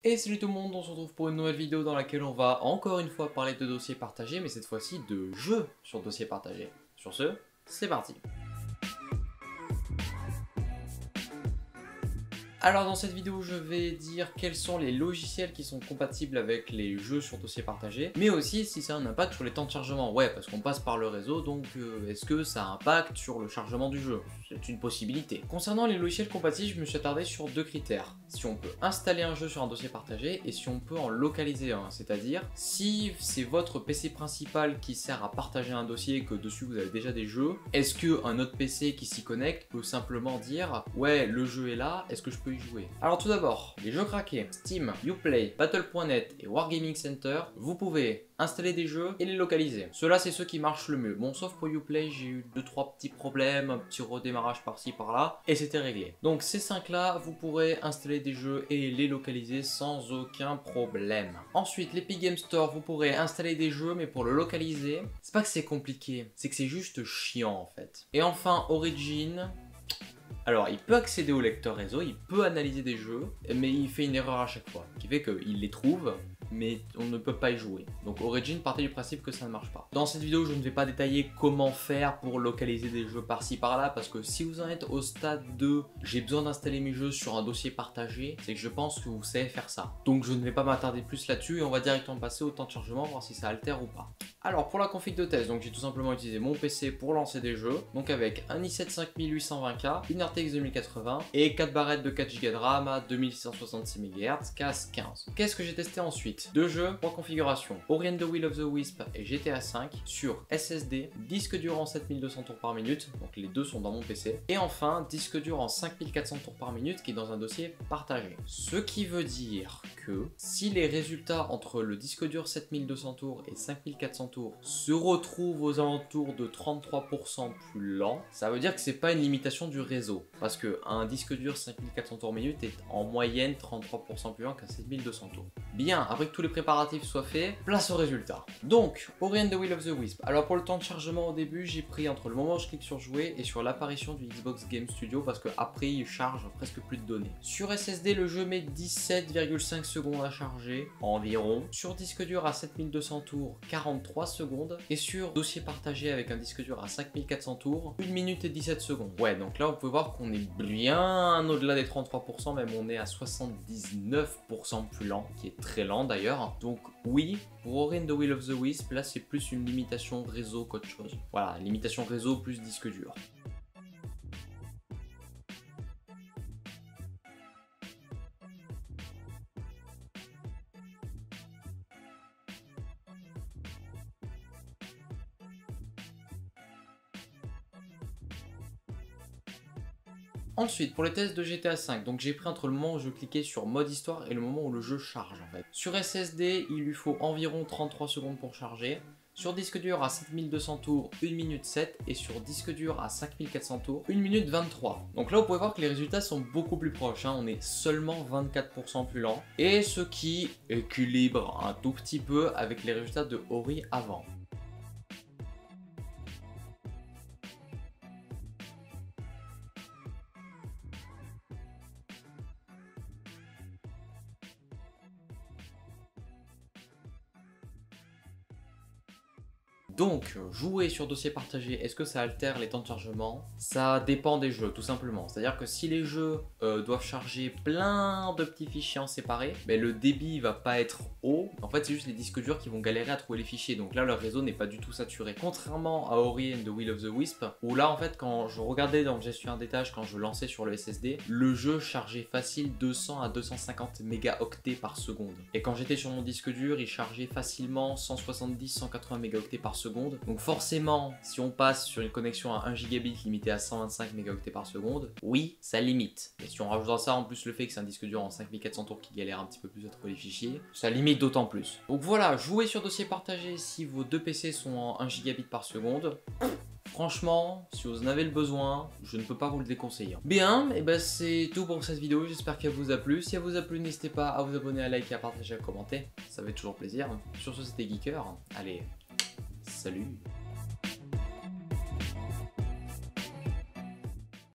Et salut tout le monde, on se retrouve pour une nouvelle vidéo dans laquelle on va encore une fois parler de dossiers partagés, mais cette fois-ci de jeux sur dossiers partagés. Sur ce, c'est parti. Alors dans cette vidéo, je vais dire quels sont les logiciels qui sont compatibles avec les jeux sur dossier partagé, mais aussi si ça a un impact sur les temps de chargement. Ouais, parce qu'on passe par le réseau, donc est-ce que ça impacte sur le chargement du jeu? C'est une possibilité. Concernant les logiciels compatibles, je me suis attardé sur deux critères. Si on peut installer un jeu sur un dossier partagé et si on peut en localiser un, c'est-à-dire si c'est votre PC principal qui sert à partager un dossier et que dessus vous avez déjà des jeux, est-ce qu'un autre PC qui s'y connecte peut simplement dire ouais, le jeu est là, est-ce que je peux y jouer? Alors tout d'abord, les jeux craqués, Steam, Uplay, Battle.net et Wargaming Center, vous pouvez installer des jeux et les localiser. Ceux-là, c'est ceux qui marchent le mieux. Bon, sauf pour Uplay, j'ai eu 2-3 petits problèmes, un petit redémarrage par-ci par-là, et c'était réglé. Donc ces 5-là, vous pourrez installer des jeux et les localiser sans aucun problème. Ensuite, l'Epic Game Store, vous pourrez installer des jeux, mais pour le localiser, c'est pas que c'est compliqué, c'est que c'est juste chiant en fait. Et enfin, Origin. Alors, il peut accéder au lecteur réseau, il peut analyser des jeux, mais il fait une erreur à chaque fois, qui fait qu'il les trouve, mais on ne peut pas y jouer. Donc Origin partait du principe que ça ne marche pas. Dans cette vidéo, je ne vais pas détailler comment faire pour localiser des jeux par-ci par-là, parce que si vous en êtes au stade de j'ai besoin d'installer mes jeux sur un dossier partagé, c'est que je pense que vous savez faire ça. Donc je ne vais pas m'attarder plus là-dessus et on va directement passer au temps de chargement, voir si ça altère ou pas. Alors pour la config de test, donc j'ai tout simplement utilisé mon PC pour lancer des jeux, donc avec un i7 5820K, une RTX 2080 et 4 barrettes de 4 Go de RAM à 2666 MHz, CAS 15. Qu'est-ce que j'ai testé ensuite? Deux jeux, trois configurations, Ori and the Will of the Wisp et GTA V sur SSD, disque dur en 7200 tours par minute, donc les deux sont dans mon PC, et enfin disque dur en 5400 tours par minute qui est dans un dossier partagé. Ce qui veut dire que si les résultats entre le disque dur 7200 tours et 5400 tours se retrouvent aux alentours de 33% plus lent, ça veut dire que c'est pas une limitation du réseau, parce qu'un disque dur 5400 tours minute est en moyenne 33% plus lent qu'un 7200 tours. Bien, après que tous les préparatifs soient faits, place aux résultats. Donc, Ori and the Will of the Wisp. Alors pour le temps de chargement au début, j'ai pris entre le moment où je clique sur jouer et sur l'apparition du Xbox Game Studio parce qu'après il charge presque plus de données. Sur SSD, le jeu met 17,5 secondes à charger environ. Sur disque dur à 7200 tours, 43 secondes. Et sur dossier partagé avec un disque dur à 5400 tours, 1 minute et 17 secondes. Ouais, donc là vous pouvez voir qu'on est bien au-delà des 33%, même on est à 79% plus lent, qui est très lent d'ailleurs. Donc oui, pour Ori and the Will of the Wisp, là c'est plus une limitation réseau qu'autre chose. Voilà, limitation réseau plus disque dur. Ensuite, pour les tests de GTA V, donc j'ai pris entre le moment où je cliquais sur mode histoire et le moment où le jeu charge en fait. Sur SSD, il lui faut environ 33 secondes pour charger. Sur disque dur à 7200 tours, 1 minute 7 et sur disque dur à 5400 tours, 1 minute 23. Donc là vous pouvez voir que les résultats sont beaucoup plus proches, hein. On est seulement 24% plus lent et ce qui équilibre un tout petit peu avec les résultats de Ori avant. Donc, jouer sur dossier partagé, est-ce que ça altère les temps de chargement? Ça dépend des jeux, tout simplement. C'est-à-dire que si les jeux doivent charger plein de petits fichiers en séparé, mais le débit va pas être haut. En fait, c'est juste les disques durs qui vont galérer à trouver les fichiers. Donc là, leur réseau n'est pas du tout saturé. Contrairement à Ori and the Will of the Wisp, où là, en fait, quand je regardais dans le gestionnaire des tâches, quand je lançais sur le SSD, le jeu chargeait facile 200 à 250 mégaoctets par seconde. Et quand j'étais sur mon disque dur, il chargeait facilement 170-180 mégaoctets par seconde. Donc forcément, si on passe sur une connexion à 1 gigabit limitée à 125 mégaoctets par seconde, oui, ça limite. Et si on rajoute à ça en plus le fait que c'est un disque dur en 5400 tours qui galère un petit peu plus à trouver les fichiers, ça limite d'autant plus. Donc voilà, jouez sur dossier partagé si vos deux PC sont en 1 gigabit par seconde. Franchement, si vous en avez le besoin, je ne peux pas vous le déconseiller. Bien, et ben c'est tout pour cette vidéo, j'espère qu'elle vous a plu. Si elle vous a plu, n'hésitez pas à vous abonner, à liker, à partager, à commenter. Ça fait toujours plaisir. Sur ce, c'était Geeker. Allez, salut!